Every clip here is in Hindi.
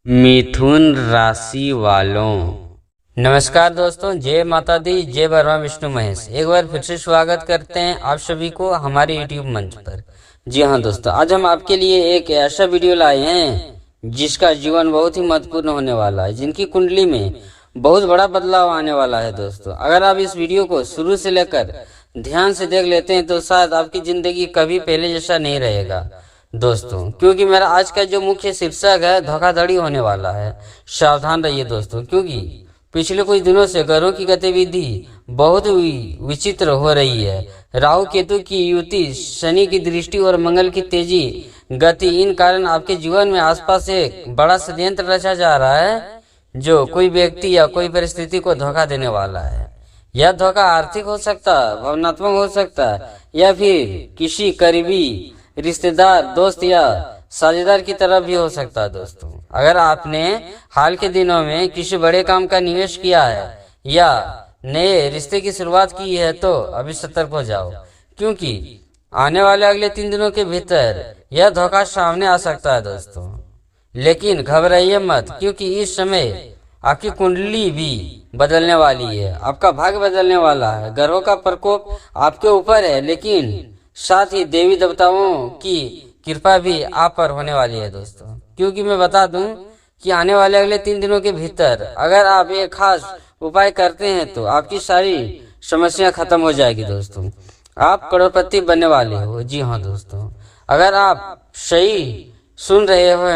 मिथुन राशि वालों, नमस्कार दोस्तों। जय माता दी, जय ब्रह्मा विष्णु महेश। एक बार फिर से स्वागत करते हैं आप सभी को हमारे YouTube मंच पर। जी हाँ दोस्तों, आज हम आपके लिए एक ऐसा वीडियो लाए हैं जिसका जीवन बहुत ही महत्वपूर्ण होने वाला है, जिनकी कुंडली में बहुत बड़ा बदलाव आने वाला है। दोस्तों, अगर आप इस वीडियो को शुरू से लेकर ध्यान से देख लेते हैं तो शायद आपकी जिंदगी कभी पहले जैसा नहीं रहेगा दोस्तों, क्योंकि मेरा आज का जो मुख्य शीर्षक है धोखाधड़ी होने वाला है। सावधान रहिए दोस्तों, क्योंकि पिछले कुछ दिनों से ग्रहों की गतिविधि बहुत विचित्र हो रही है। राहु केतु की युति, शनि की दृष्टि और मंगल की तेजी गति, इन कारण आपके जीवन में आसपास एक बड़ा षड्यंत्र रचा जा रहा है जो कोई व्यक्ति या कोई परिस्थिति को धोखा देने वाला है। यह धोखा आर्थिक हो सकता है, भावनात्मक हो सकता है, या फिर किसी करीबी रिश्तेदार, दोस्त या साझेदार की तरफ भी हो सकता है। दोस्तों, अगर आपने हाल के दिनों में किसी बड़े काम का निवेश किया है या नए रिश्ते की शुरुआत की है तो अभी सतर्क हो जाओ, क्योंकि आने वाले अगले 3 दिनों के भीतर यह धोखा सामने आ सकता है। दोस्तों, लेकिन घबराइए मत, क्योंकि इस समय आपकी कुंडली भी बदलने वाली है, आपका भाग्य बदलने वाला है। ग्रहों का प्रकोप आपके ऊपर है, लेकिन साथ ही देवी देवताओं की कृपा भी आप पर होने वाली है। दोस्तों, क्योंकि मैं बता दूं कि आने वाले अगले 3 दिनों के भीतर अगर आप एक खास उपाय करते हैं तो आपकी सारी समस्या खत्म हो जाएगी। दोस्तों, आप करोड़पति बनने वाले हो। जी हाँ दोस्तों, अगर आप सही सुन रहे हो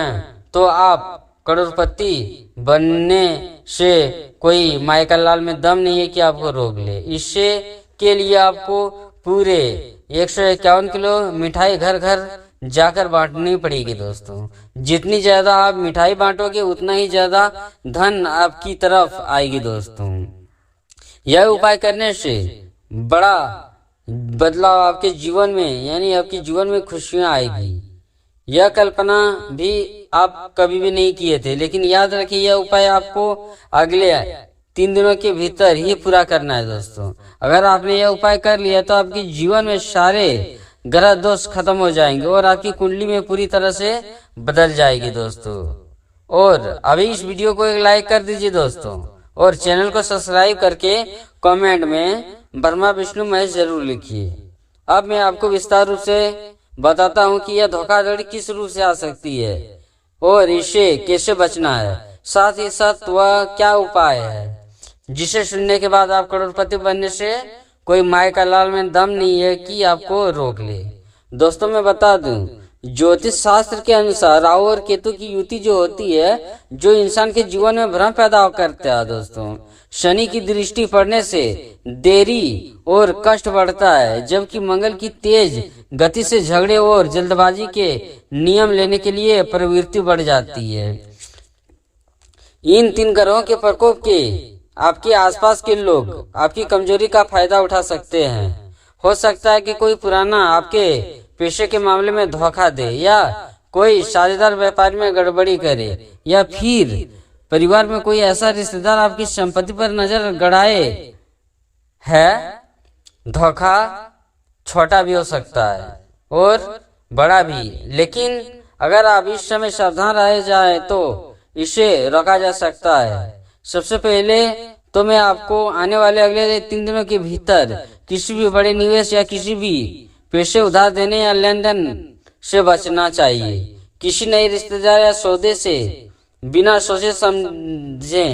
तो आप करोड़पति बनने से कोई मायका लाल में दम नहीं है कि आपको रोक ले। इससे के लिए आपको पूरे 151 किलो मिठाई घर घर जाकर बांटनी पड़ेगी। दोस्तों, जितनी ज्यादा आप मिठाई बांटोगे उतना ही ज्यादा धन आपकी तरफ आएगी। दोस्तों, यह उपाय करने से बड़ा बदलाव आपके जीवन में, यानी आपके जीवन में खुशियां आएगी। यह कल्पना भी आप कभी भी नहीं किए थे, लेकिन याद रखिए यह उपाय आपको अगले 3 दिनों के भीतर ही पूरा करना है। दोस्तों, अगर आपने यह उपाय कर लिया तो आपके जीवन में सारे ग्रह दोष खत्म हो जाएंगे और आपकी कुंडली में पूरी तरह से बदल जाएगी। दोस्तों, और अभी इस वीडियो को एक लाइक कर दीजिए दोस्तों, और चैनल को सब्सक्राइब करके कमेंट में ब्रह्मा विष्णु महेश जरूर लिखिए। अब मैं आपको विस्तार रूप से बताता हूँ कि यह धोखाधड़ी किस रूप से आ सकती है और इससे कैसे बचना है, साथ ही साथ वह क्या उपाय है जिसे सुनने के बाद आप करोड़पति बनने से कोई माय का लाल में दम नहीं है कि आपको रोक ले। दोस्तों, मैं बता दूं, ज्योतिष शास्त्र के अनुसार राहु और केतु की युति जो होती है, जो इंसान के जीवन में भ्रम पैदा करता है। दोस्तों, शनि की दृष्टि पड़ने से देरी और कष्ट बढ़ता है, जबकि मंगल की तेज गति से झगड़े और जल्दबाजी के नियम लेने के लिए प्रवृत्ति बढ़ जाती है। इन 3 ग्रहों के प्रकोप के आपके आसपास के लोग आपकी कमजोरी का फायदा उठा सकते हैं। हो सकता है कि कोई पुराना आपके पेशे के मामले में धोखा दे, या कोई साझेदार व्यापार में गड़बड़ी करे, या फिर परिवार में कोई ऐसा रिश्तेदार आपकी संपत्ति पर नजर गड़ाए है। धोखा छोटा भी हो सकता है और बड़ा भी, लेकिन अगर आप इस समय सावधान रहे जाए तो इसे रोका जा सकता है। सबसे पहले तो मैं आपको आने वाले अगले 3 दिनों के भीतर किसी भी बड़े निवेश या किसी भी पैसे उधार देने या लेन देन से बचना चाहिए। किसी नए रिश्तेदार या सौदे से बिना सोचे समझे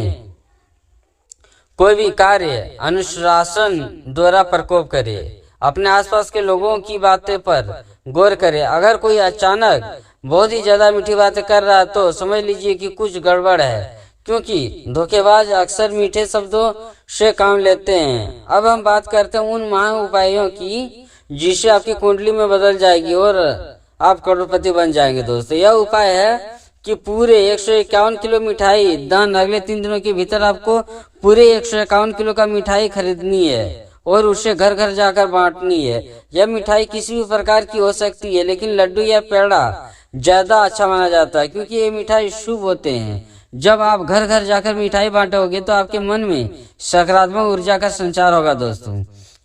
कोई भी कार्य अनुशासन द्वारा प्रकोप करे। अपने आसपास के लोगों की बातें पर गौर करें। अगर कोई अचानक बहुत ही ज्यादा मीठी बातें कर रहा है तो समझ लीजिए कि कुछ गड़बड़ है, क्योंकि धोखेबाज अक्सर मीठे शब्दों से काम लेते हैं। अब हम बात करते हैं उन महा उपायों की जिससे आपकी कुंडली में बदल जाएगी और आप करोड़पति बन जाएंगे। दोस्तों, यह उपाय है कि पूरे 151 किलो मिठाई दान अगले 3 दिनों के भीतर आपको पूरे 151 किलो का मिठाई खरीदनी है और उसे घर घर जाकर बांटनी है। यह मिठाई किसी भी प्रकार की हो सकती है, लेकिन लड्डू या पेड़ा ज्यादा अच्छा माना जाता है, क्योंकि ये मिठाई शुभ होते हैं। जब आप घर घर जाकर मिठाई बांटोगे तो आपके मन में सकारात्मक ऊर्जा का संचार होगा। दोस्तों,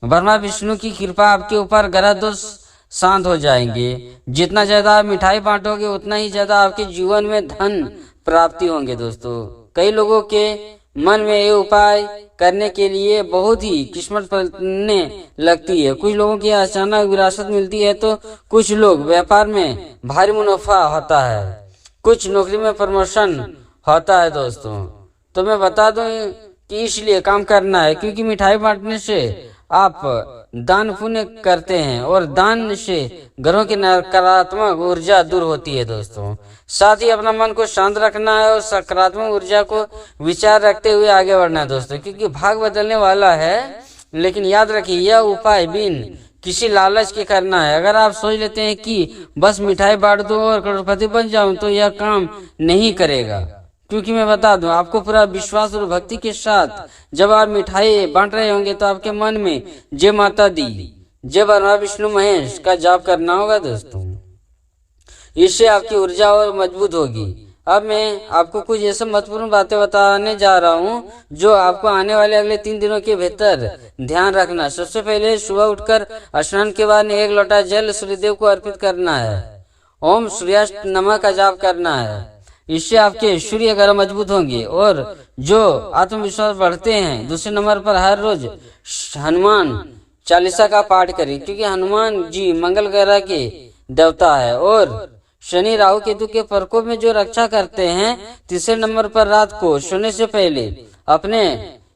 ब्रह्मा विष्णु की कृपा आपके ऊपर ग्रह दोष शांत हो जाएंगे। जितना ज्यादा आप मिठाई बांटोगे उतना ही ज्यादा आपके जीवन में धन प्राप्ति होंगे दोस्तों। कई लोगों के मन में ये उपाय करने के लिए बहुत ही किस्मत पलटने लगती है। कुछ लोगों की अचानक विरासत मिलती है, तो कुछ लोग व्यापार में भारी मुनाफा होता है, कुछ नौकरी में प्रमोशन होता है दोस्तों। तो मैं बता दूं कि इसलिए काम करना है, क्योंकि मिठाई बांटने से आप दान पुण्य करते हैं और दान से घरों की नकारात्मक ऊर्जा दूर होती है दोस्तों। साथ ही अपना मन को शांत रखना है और सकारात्मक ऊर्जा को विचार रखते हुए आगे बढ़ना है दोस्तों, क्योंकि भाग बदलने वाला है। लेकिन याद रखिए, यह उपाय बिन किसी लालच के करना है। अगर आप सोच लेते हैं कि बस मिठाई बांट दूं और करोड़पति बन जाऊं, तो यह काम नहीं करेगा। क्योंकि मैं बता दूं, आपको पूरा विश्वास और भक्ति के साथ जब आप मिठाई बांट रहे होंगे, तो आपके मन में जय माता दी, जय ब्रह्मा विष्णु महेश का जाप करना होगा दोस्तों। इससे आपकी ऊर्जा और मजबूत होगी। अब मैं आपको कुछ ऐसे महत्वपूर्ण बातें बताने जा रहा हूँ जो आपको आने वाले अगले 3 दिनों के भीतर ध्यान रखना। सबसे पहले सुबह उठकर स्नान के बाद 1 लोटा जल सूर्यदेव को अर्पित करना है। ओम सूर्यास्त नमः का जाप करना है। इससे आपके सूर्य ग्रह मजबूत होंगे और जो आत्मविश्वास बढ़ते हैं। दूसरे नंबर पर हर रोज हनुमान चालीसा का पाठ करें, क्योंकि हनुमान जी मंगल ग्रह के देवता है और शनि राहु केतु के प्रकोप में जो रक्षा करते हैं। तीसरे नंबर पर रात को सोने से पहले अपने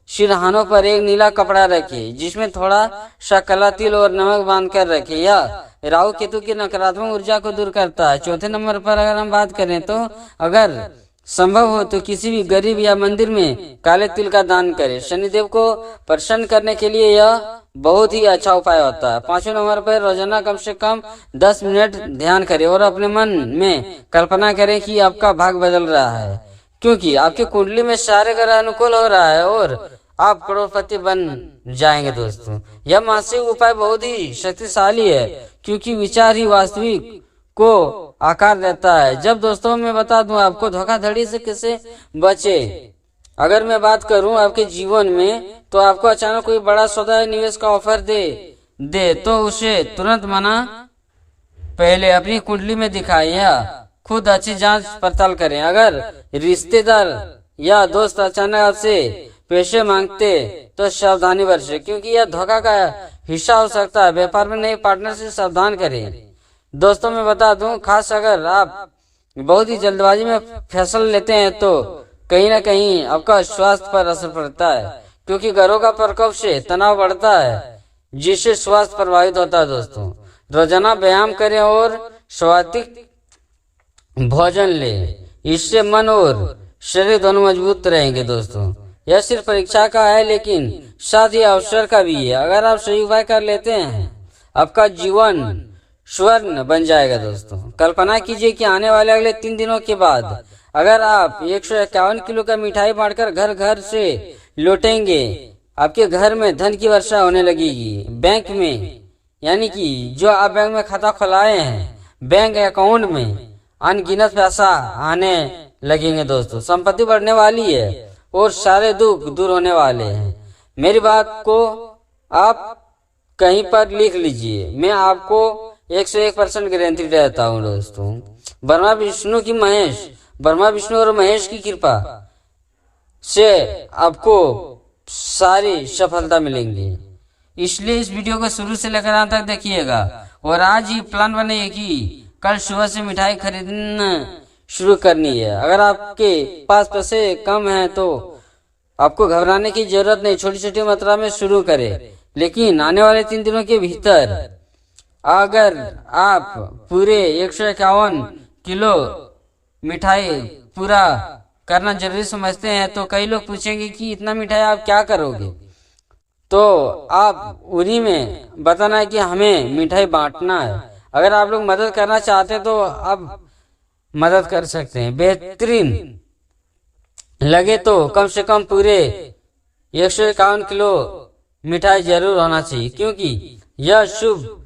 सिरहानों पर एक नीला कपड़ा रखें, जिसमें थोड़ा सा काला तिल और नमक बांध कर रखें। यह राहु केतु की नकारात्मक ऊर्जा को दूर करता है। चौथे नंबर पर अगर हम बात करें, तो अगर संभव हो तो किसी भी गरीब या मंदिर में काले तिल का दान करें। शनिदेव को प्रसन्न करने के लिए यह बहुत ही अच्छा उपाय होता है। 5वें नंबर पर रोजाना कम से कम 10 मिनट ध्यान करें और अपने मन में कल्पना करें कि आपका भाग बदल रहा है, क्योंकि आपकी कुंडली में सारे ग्रह अनुकूल हो रहा है और आप करोड़पति बन जाएंगे दोस्तों। यह मानसिक उपाय बहुत ही शक्तिशाली है, क्योंकि विचार ही वास्तविक को आकार देता है। जब दोस्तों मैं बता दूं आपको धोखाधड़ी से कैसे बचे। अगर मैं बात करूं आपके जीवन में, तो आपको अचानक कोई बड़ा सौदा निवेश का ऑफर दे तो उसे तुरंत मना पहले अपनी कुंडली में दिखाएं या खुद अच्छी जांच पड़ताल करें। अगर रिश्तेदार या दोस्त अचानक आपसे पैसे मांगते तो सावधानी बरतें, क्योंकि यह धोखा का हिस्सा हो सकता है। व्यापार में नए पार्टनर से सावधान करें। दोस्तों मैं बता दूं, खास अगर आप बहुत ही जल्दबाजी में फैसला लेते हैं, तो कहीं ना कहीं आपका स्वास्थ्य पर असर पड़ता है, क्योंकि ग्रहों का प्रकोप से तनाव बढ़ता है, जिससे स्वास्थ्य प्रभावित होता है दोस्तों। रोजाना व्यायाम करें और स्वादिष्ट भोजन लें, इससे मन और शरीर दोनों मजबूत रहेंगे दोस्तों। यह सिर्फ परीक्षा का है, लेकिन साथ ही अवसर का भी है। अगर आप सही उपाय कर लेते हैं, आपका जीवन स्वर्ण बन जाएगा दोस्तों। कल्पना कीजिए कि आने वाले अगले 3 दिनों के बाद अगर आप 151 किलो का मिठाई बांटकर घर घर से लौटेंगे, आपके घर में धन की वर्षा होने लगेगी। बैंक में, यानी कि जो आप बैंक में खाता खुलाए हैं, बैंक अकाउंट में अनगिनत पैसा आने लगेंगे दोस्तों। संपत्ति बढ़ने वाली है और सारे दुख दूर होने वाले हैं। मेरी बात को आप कहीं पर लिख लीजिए, मैं आपको 101% गारंटी देता हूँ दोस्तों। ब्रह्मा विष्णु और महेश की कृपा से आपको सारी सफलता मिलेंगी। इसलिए इस वीडियो को शुरू से लेकर अंत तक देखिएगा और आज ही प्लान बनाइए कि कल सुबह से मिठाई खरीदना शुरू करनी है। अगर आपके पास पैसे कम हैं, तो आपको घबराने की जरूरत नहीं, छोटी छोटी मात्रा में शुरू करें। लेकिन आने वाले 3 दिनों के भीतर अगर आप पूरे 151 किलो मिठाई पूरा करना जरूरी समझते हैं, तो कई लोग पूछेंगे कि इतना मिठाई आप क्या करोगे। तो आप उन्हीं में बताना है कि हमें मिठाई बांटना है। अगर आप लोग मदद करना चाहते हैं, तो आप मदद कर सकते हैं। बेहतरीन लगे तो कम से कम पूरे 151 किलो मिठाई जरूर होना चाहिए, क्योंकि यह शुभ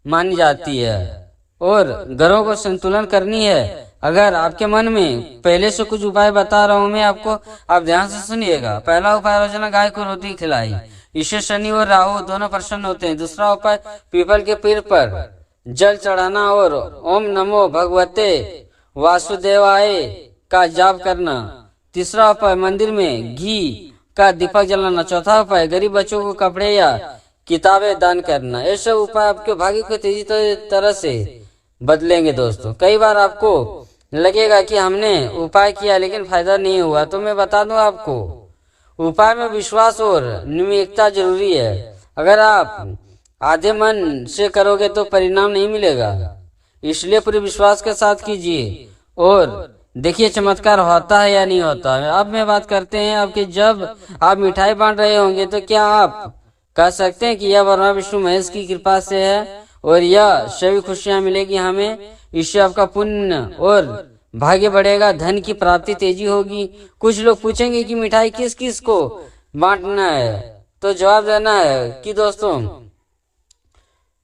मानी जाती है और घरों को संतुलन करनी है। अगर आपके मन में पहले से कुछ उपाय बता रहा हूँ मैं आपको, आप ध्यान से सुनिएगा। पहला उपाय, रोजाना गाय को रोटी खिलाई, इससे शनि और राहु दोनों प्रसन्न होते हैं। दूसरा उपाय, पीपल के पेड़ पर जल चढ़ाना और ओम नमो भगवते वासुदेवाय का जाप करना। तीसरा उपाय मंदिर में घी का दीपक जलाना। चौथा उपाय गरीब बच्चों को कपड़े या किताबें दान करना। ये सब उपाय आपके भाग्य को तेजी तरह से बदलेंगे दोस्तों। कई बार आपको लगेगा कि हमने उपाय किया लेकिन फायदा नहीं हुआ, तो मैं बता दूं आपको, उपाय में विश्वास और नियमितता जरूरी है। अगर आप आधे मन से करोगे तो परिणाम नहीं मिलेगा, इसलिए पूरे विश्वास के साथ कीजिए और देखिए चमत्कार होता है या नहीं होता है। अब मैं बात करते हैं आपके, जब आप मिठाई बांट रहे होंगे तो क्या आप कह सकते हैं कि यह ब्रह्मा विष्णु महेश की कृपा से है और यह सभी खुशियां मिलेगी हमें। इससे आपका पुण्य और भाग्य बढ़ेगा, धन की प्राप्ति तेजी होगी। कुछ लोग पूछेंगे कि मिठाई किस किस को बांटना है, तो जवाब देना है कि दोस्तों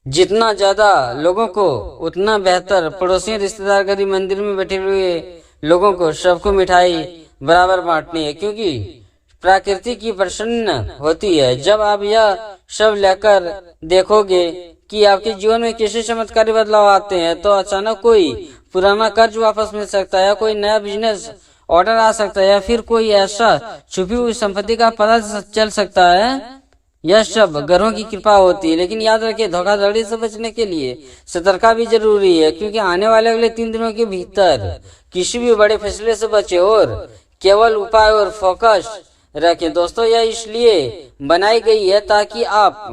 जितना ज्यादा लोगों को उतना बेहतर। पड़ोसी, रिश्तेदार, गरीब, मंदिर में बैठे हुए लोगों को सबको मिठाई बराबर बांटनी है, क्योंकि प्रकृति की प्रसन्न होती है। जब आप यह सब लेकर देखोगे कि आपके जीवन में कैसे चमत्कारी बदलाव आते हैं, तो अचानक कोई पुराना कर्ज वापस मिल सकता है, कोई नया बिजनेस ऑर्डर आ सकता है, या फिर कोई ऐसा छुपी हुई संपत्ति का पता चल सकता है। यह सब ग्रहों की कृपा होती है, लेकिन याद रखिए धोखाधड़ी से बचने के लिए सतर्कता भी जरूरी है, क्योंकि आने वाले अगले 3 दिनों के भीतर किसी भी बड़े फैसले से बचे और केवल उपाय और फोकस रखें। दोस्तों यह इसलिए बनाई गई है ताकि आप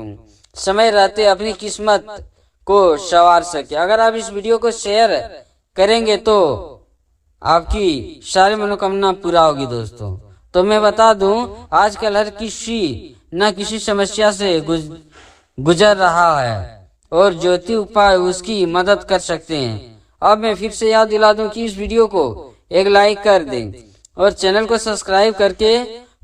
समय रहते अपनी किस्मत को संवार सके। अगर आप इस वीडियो को शेयर करेंगे तो आपकी सारी मनोकामना पूरा होगी दोस्तों। तो मैं बता दूं, आजकल हर किसी न किसी समस्या से गुजर रहा है और ज्योति उपाय उसकी मदद कर सकते हैं। अब मैं फिर से याद दिला दूं कि इस वीडियो को एक लाइक कर दें और चैनल को सब्सक्राइब करके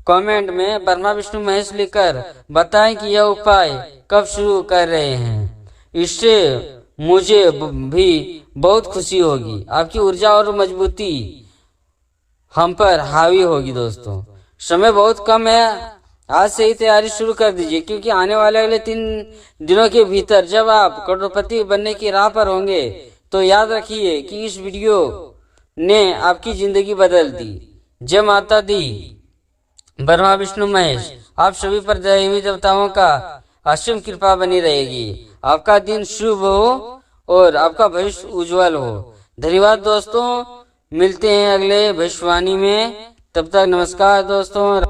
कमेंट में ब्रह्मा विष्णु महेश लिखकर बताएं कि यह उपाय कब शुरू कर रहे हैं। इससे मुझे भी बहुत खुशी होगी, आपकी ऊर्जा और मजबूती हम पर हावी होगी। दोस्तों समय बहुत कम है, आज से ही तैयारी शुरू कर दीजिए, क्योंकि आने वाले अगले 3 दिनों के भीतर जब आप करोड़पति बनने की राह पर होंगे, तो याद रखिए कि इस वीडियो ने आपकी जिंदगी बदल दी। जय माता दी, ब्रह्मा विष्णु महेश आप सभी पर दैवी देवताओं का असीम कृपा बनी रहेगी। आपका दिन शुभ हो और आपका भविष्य उज्जवल हो। धन्यवाद दोस्तों, मिलते हैं अगले भविष्यवाणी में, तब तक नमस्कार दोस्तों।